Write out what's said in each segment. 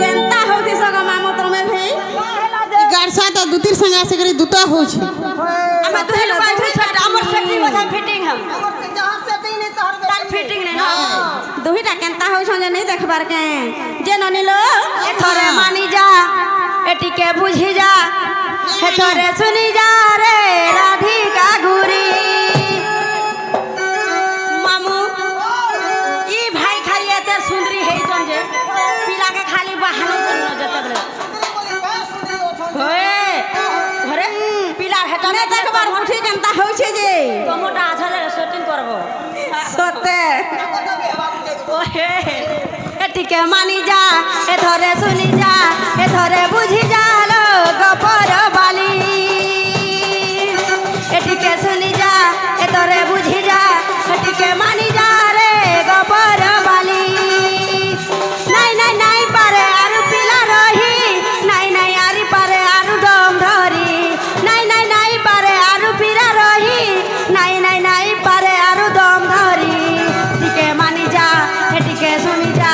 Kenta होती सगा मामो तमे भई गाड़सा तो दुतिर संग आसे करी दुता हो छी हमें तो हेलो बैठे छ हमर सेटिंग हो फिटिंग हम जहां सेटिंग नहीं तोहर फिटिंग नहीं ना दुहिटा केंता हो छ जे नहीं देखबार के जे ननिलो थोरे मानी जा एटी के बुझी जा हे थोरे सुनी जा रे राधिका गुरी मामू ई भाई खाली एते सुंदरी है जन जे पिला के खाली बहानो जन जते बले होए घरे पिला हेटा ने देखबार उठी केनता होय छे जे तो मोटा आछा जे शूटिंग करबो सते ओहे एटी के मानी जा ए धरे सुनी जा ए धरे बुझी जा लो गपर बाली एटी के सुनी जा ए धरे बुझी जा एटी के मानी जा रे गपर बाली नहीं नहीं नहीं पारे आरु पिला रही नहीं नहीं आरी पारे आरु दम धरी नहीं नहीं नहीं पारे आरु पिला रही नहीं नहीं नहीं पारे आरु दम धरी टिके मानी जा टिके सुनी जा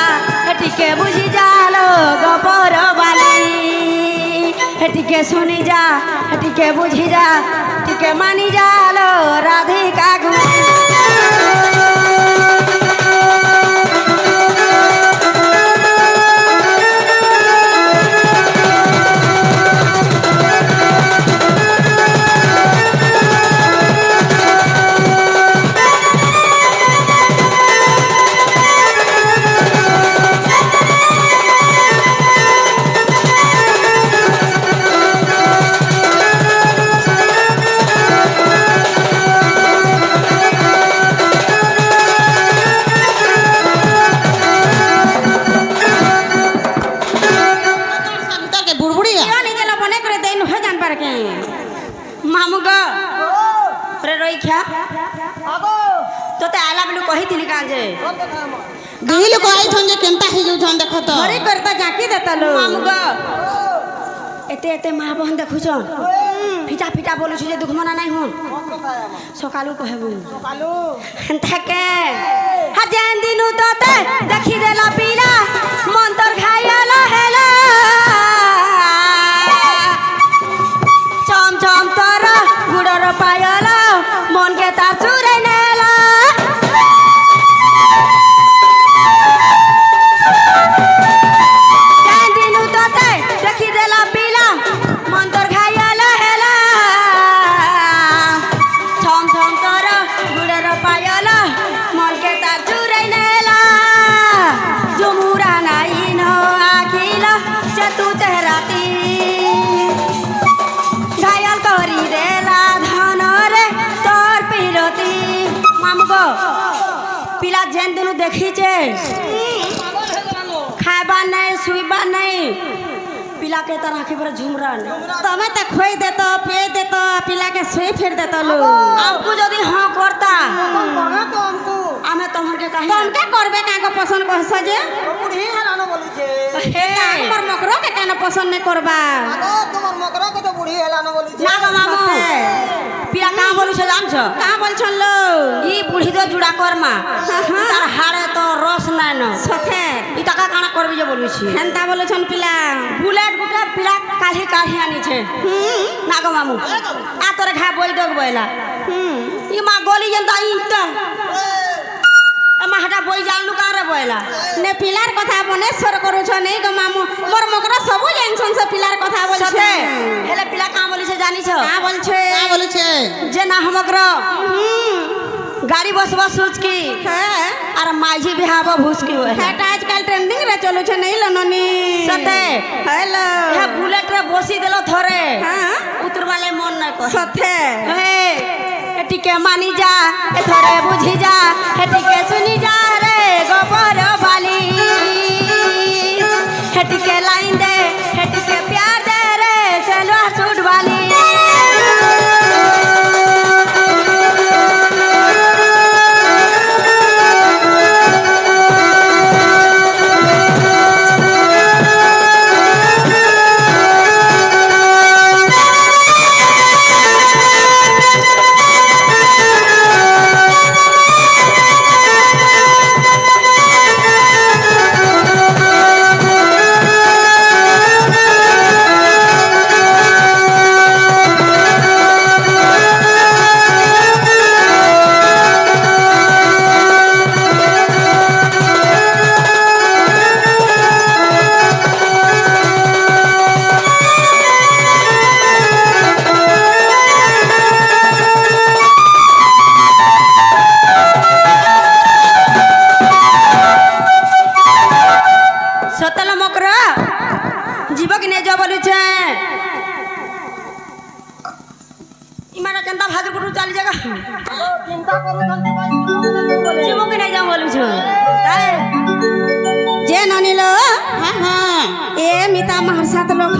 टिके बुझी जा लो गपर बाली टिके सुनी जा टिके बुझी जा टिके मानी जा लो राधिका गुरी संतर के बुड़बुड़िया यो नहीं जला बने करे देन हो जान पर के मामू ग रे रोई खा आगो तो ते आला बलु कहि तिनी का जे दिल को आई छन जे केनता हे जो छन देखत घरे करता जाकी देता लो मामू ग एते एते मां बहन देखु छन फिटा फिटा बोलु छ जे दुख मना नहीं हुन सकालू कहबू कालू থাকে হাজান দিনু তোতে দেখি দেলা পিলা মন্তর খাইলা হেলা চম চম তোর গুড়র পায়লা মনকে তার চুরে নেলা জান দিনু তোতে দেখি দেলা পিলা মন্তর খাইলা হেলা ছম ছম তোর গুড়র পায়লা মনকে তার চুরে নেলা জুমুরা নাই নো আখিলা সে তু চেহারাতি ঘায়াল করি দেলা ধন রে তোর পিরতি মামু গো পিলা যেন দিনু দেখিছে খাইবা নাই শুইবা নাই पिला के तरह के पर झुमरा तमे त खोई देतो पे देतो पिला के सोई फेर देतो लो आपको यदि हां करता करना तो हमको आमे तोहर के कहि तुम के करबे का को पसंद कहस जे बुढ़ी हेलानो बोली छे हे हमर मकरो के केना पसंद नहीं करबा आगो तुम्हार मकरा के तो बुढ़ी हेलानो बोली छे ना गो मामू पिला का बोलु छ जान छ का बोल छन लो ई बुढ़ी तो जुड़ा करमा तार हाड़े तो रस ना न सखे ई तका काना करबी जे बोलु छी हेनता बोलु छन पिला बुलेट गुटा पिला काली काली आनी छे ना गो मामू आ तोरे खा बोल दग बोला ई मा गोली जंता ई त हटा बोई जानलु का रे बोला ने पिलार कथा बनेश्वर करू छ नै गो मामू मोर मकरा सबु टेंशन से पिलार कथा बोल छे हेले पिला का बोली छे जानी छ का बोल छे जे ना हमकरा गाड़ी बस बस सोच की अरे माझी बिहाव भूस की होय है आजकल ट्रेंडिंग रे चलो छ नहीं लननी सते हेलो हे बुलेट रे बोसी देलो थरे हां उतर वाले मन न को सते हे एटिके मानी जा ए थरे बुझी जा एटिके सुनी जा रे गोबर वाली एटिके लाइन दे एटिके प्यार दे रे चलो सूट वाली ননিল হ্যাঁ হ্যাঁ এ মিতা মার সাত লোক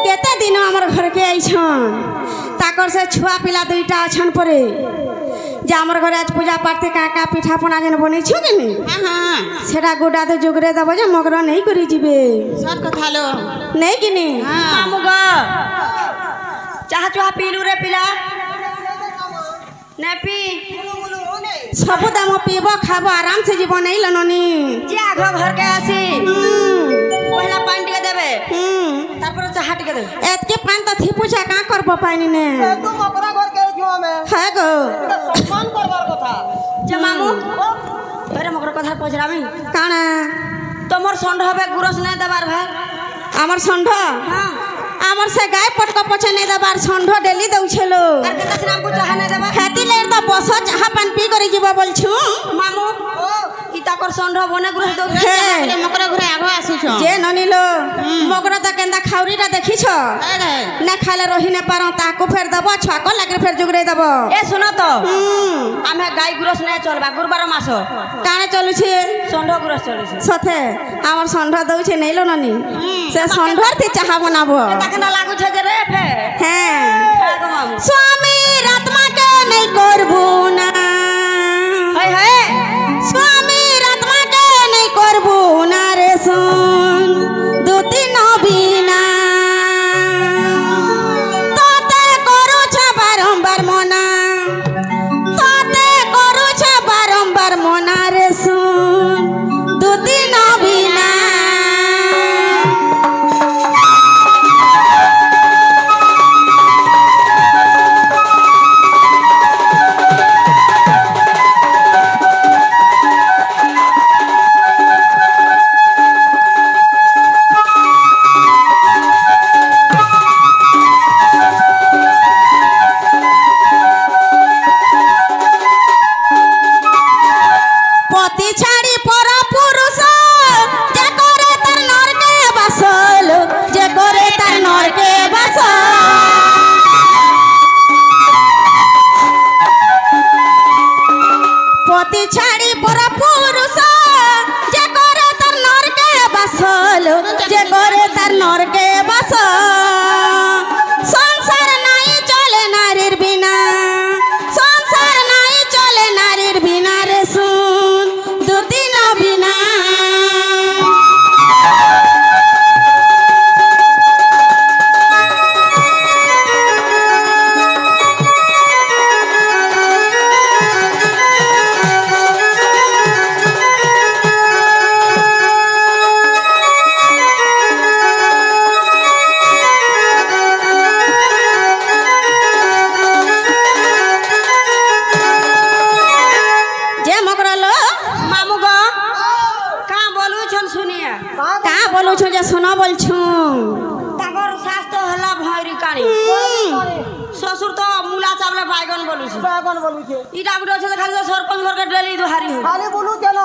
কেতে দিন আমার ঘরকে আইছন তাকর সে ছুয়া পিলা দুইটা অছন পরে যে আমার ঘরে আজ পূজা পাঠতে কাকা পিঠা পনা যেন বনেছ কি নি হ্যাঁ হ্যাঁ সেটা গোটাতে যোগরে দেব যে মগর নেই করে যাবে সব কথা লো নেই কিনি হ্যাঁ। মামু গো চাহা চুহা পিলু রে পিলা নে পি সবু দাম পিব খাব আরাম সে জীব নেই লননি যে আগ ঘরকে আসি পহলা পানি টিকে দেবে তারপরে চাহা টিকে দেবে এতকে পান তো থিপুছা কা করব পানি নে একদম মকরা ঘর কে আইছো আমি হ্যাঁ গো এটা সম্মান করবার কথা যে মামু তোরে মগর কথা পছরামি কানা তোমার ষণ্ড হবে গুরস নাই দেবার ভাই আমার ষণ্ড হ্যাঁ আমার সে গায়ে পটক পছে নাই দেবার ষণ্ড ডেলি দউছিল আর কেতা সিনাম কো চাহা নাই দেবা খাতি লের তো বস চাহা পান পি করে যাব বলছু মামু ই তাকর ষণ্ড বনে গুরস দউ মকরা ঘরে আগ আসুছ যে ননিল মগর তো কেন্দা খাউরিটা দেখিছ না খাইলে রহি না পারো তাকু ফের দেব ছক লাগরে ফের জুগরে দেব এ শুনো তো আমি গাই গুরস নাই চলবা গুরবার মাস কানে চলুছে ষণ্ড গুরস চলুছে সথে আমার ষণ্ড দউছে নেইলো ননি সে ষণ্ডর তে চাহা বানাবো তাকে না লাগুছে যে রে ফে হ্যাঁ স্বামীর আত্মাকে নাই করবো না হায় হায় স্বামীর আত্মাকে নাই করবো না রে শুন দুতি নবীনা তোতে করুছ বারম্বার মনা তোতে করুছ বারম্বার মনা রে শুন দুতি নবীনা পতি ছাড়ি পর পুরুষ যে করে তার নরকে বাসল যে করে তার নরকে বাস পতি ছাড়ি পর পুরুষ যে করে তার নরকে বাসল যে করে তার নরকে বাস সংসার নাই চলে নারীর বিনা সংসার নাই চলে নারীর বিনা রে শুন দুতি নবীনা যে মকরলো মামু গো কা বলুছন শুনিয়া কা বলুছ যে শুনো বলছু তাকর শাস্ত্র হলা ভয়রি কানি শ্বশুর তো মুলা চাবলে বাইগন বলুছে বাগন বলুছে ইটা গুলো আছে খালি সরপঞ্চ ঘরকে ডেলি দুহারি হই খালি বলু কেন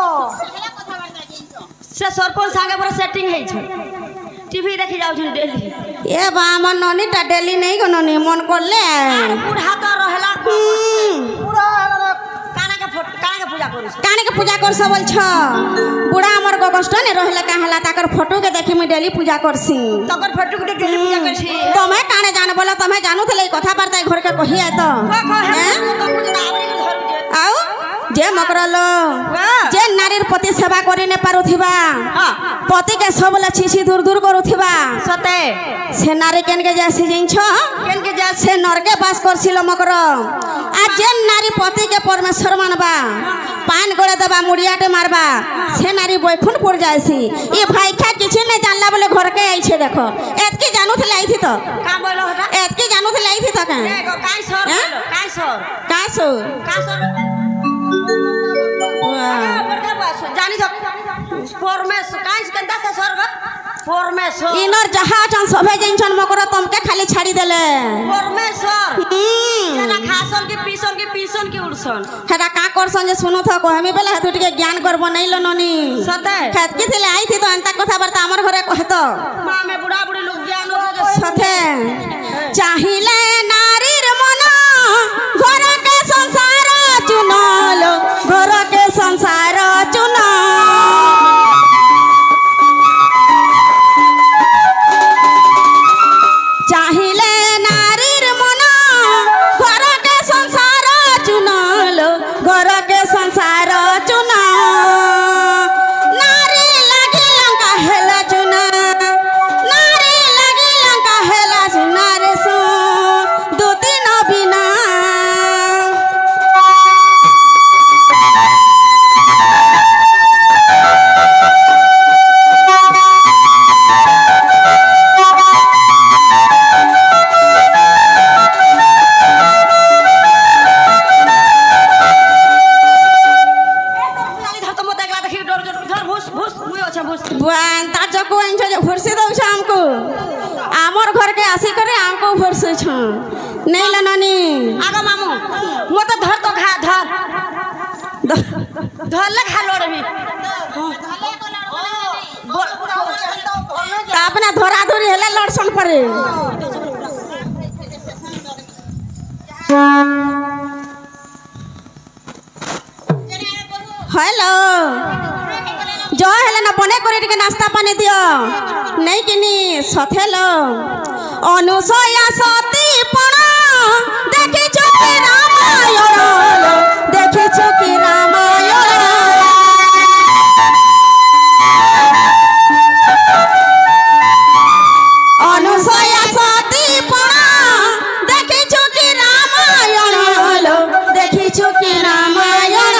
সে সরপঞ্চ সাঙ্গে পরে সেটিং হইছে টিভি দেখি যাউছন ডেলি এ বা আমার ননিটা ডেলি নেই গো ননি মন করলে বুড়া তো রহেলা পুরা এলাকা কানাকে পূজা করছ বলছ বুড়া আমার কষ্ট নে রহিলা কাহেলা তাকর ফটো কে দেখি মুই ডেলি পূজা করছি তাকর ফটো কে ডেলি পূজা করছি তুমি কানে জান বলে তুমি জানুথলে এই কথা বার্তা ঘরকে কহি আই তো আও যে মকরলো যে নারীর পতি সেবা করি নে পারুথিবা পতিকে সবলে ছিছি দূর দূর করুথিবা সতে সে নারী কেনকে যাসি জিনছ কেনকে যা সে নরকে বাস করছিল মকর আর যে নারী পতিকে পরমেশ্বর মানবা পান গড়ে দেবা মুড়িয়াটে মারবা সে নারী বৈকুণ্ঠপুর যাইছি ই ভাইখা কিছু নাই জানলা বলে ঘরকে আইছে দেখো এতকি জানুথলে আইছি তো কা বলো হটা এতকি জানুথলে আইছি তো কা কাই সর কাই সর কাই সর কাই সর জানি তো পরমেশ্বর কাই কেনতা সে স্বর্গ পরমেশ্বর ইনর যাহা চান সবে জিনছন মকর তমকে খালি ছাড়ি দেলে পরমেশ্বর না খাসন কি পিসন কি উড়ছন হেটা কা করছন যে শুনো থ কহমি বেলা হেতু টিকে জ্ঞান করব নাইলো ননি সতে হেত কি থিলে আইথি তো এন্তা কথা বার্তা আমার ঘরে কহে তো মা মে বুড়া বুড়ি লোক জ্ঞান সতে চাহিলে নারীর মন ঘরকে সংসার চুনল ঘরকে সংসার চুন ভুস মুই আছে ভুস তা চকু আনছ যে ভরসি দৌছ আমকু আমার ঘরকে আসি করে আমকু ভরসুছ নেই লা নানি আগো মামু মতে ধর তো খা ধর ধরলে খা লড়বি তা আপনা ধরা ধরি হেলে লড়সন পরে হ্যালো জয় হেলে না বনে করে টিকে নাস্তা পানি দিও নেই কিনি সথেলো অনুসয়া সতী পণ দেখিছ কি রামায়ণ দেখিছ কি রামায়ণ অনুসয়া সতী পণ দেখিছ কি রামায়ণ দেখিছ কি রামায়ণ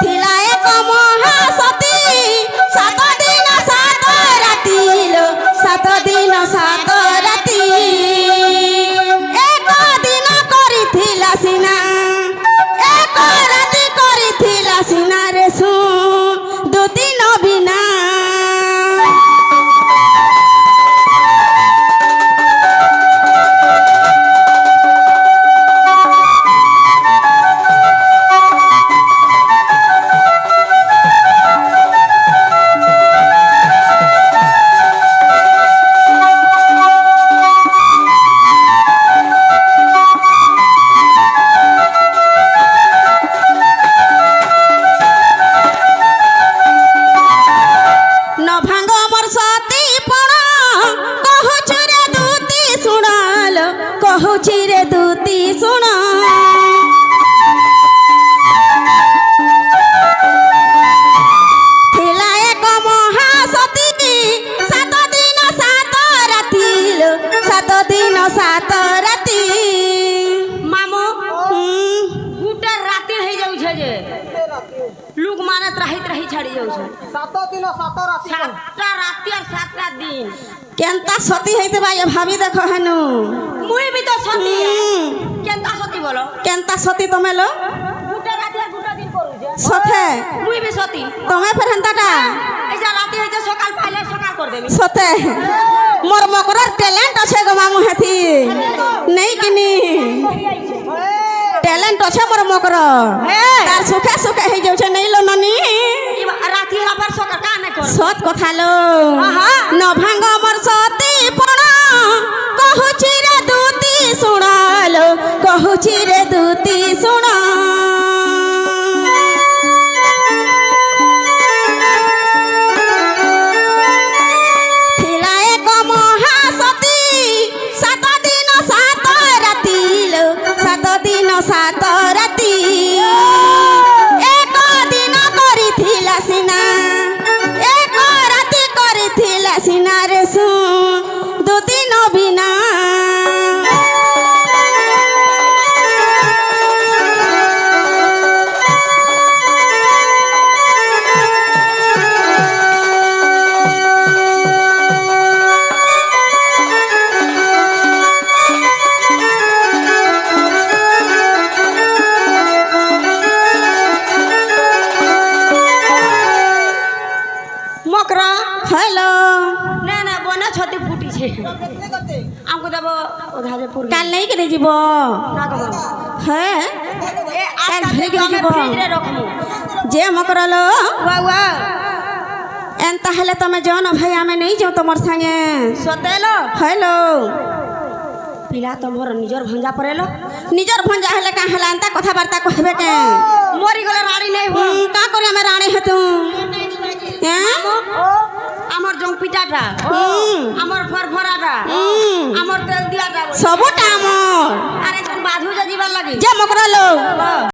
থিলা এক মহাসতী সাত দিন সাত রাতি সাত দিন সাত রাতি এক দিন করিথিলা সিনা এক রাতি করিথিলা সিনা রে সু দুদিন বিনা নভাঙ্গ আমার সতী পণ কহুছি রে দুতি শুণাল কহুছি রে দুতি শুণ থিলা এক মহাসতী সাত দিন সাত রাতি সাত দিন সাত রাতি মামু হুম, গুটে রাতি হয়ে যাউছে যে লোক মানে ত্রাহিত রাহি ছাড়ি যাউছে সাত দিন সাত রাতি সাতটা রাতি আর সাতটা দিন কেনতা সতী হইতে ভাই ভাবি দেখো হেনু মুই বি তো সতী হুম, কেনতা সতী বলো কেনতা সতী তুমি লো গুটে রাতি আর গুটে দিন করুছে সথে মুই বি সতী তুমি ফের হেন্তাটা এই যে রাতি হইছে সকাল পাইলে সকাল করে দেবি সতে মোর মকরর ট্যালেন্ট আছে গো মামু হেথি নেই কিনি ট্যালেন্ট আছে মোর মকর তার সুখে সুখে হই যাউছে নেই লো নানি রাতি হলা পর সকাল কা নাই কর সত কথা লো আহা। নভাঙ্গ মোর সতী পণ কহুছি রে দুতি শুণাল কহুছি রে দুতি শুণ থিলা এক মহাসতী সাত দিন সাত রাতি সাত দিন সাত রাতি এক দিন করিথিলা সিনা এক রাতি করিথিলা সিনা রে সু দুদিন বিনা মকরা হ্যালো না না বনা ছতি ফুটিছে আমকো দেব ওধারে পুর কাল নেই করে যাব না গো হ্যাঁ এ কাল আজকাল ঘরে তো আমি যাব ফ্রিজরে রাখমু যে মকরলো ওয়া ওয়া এন্তা হলে তুমি যাও না ভাই আমি নেই যাও তোমার সঙ্গে সতেলো হ্যালো পিলা তোমার নিজর ভঞ্জা পড়েলো নিজর ভঞ্জা হলে কা হলা এন্তা কথাবার্তা কহবে কে মরি গলে রাড়ি নাই হো কা করে আমি রানী হেতু হ্যাঁ আমার জং পিটাটা আমার ফরফরাটা আমার তেল দিয়াটা সবটা আমার আরে বাধু যা দিবার লাগি যে মকরলো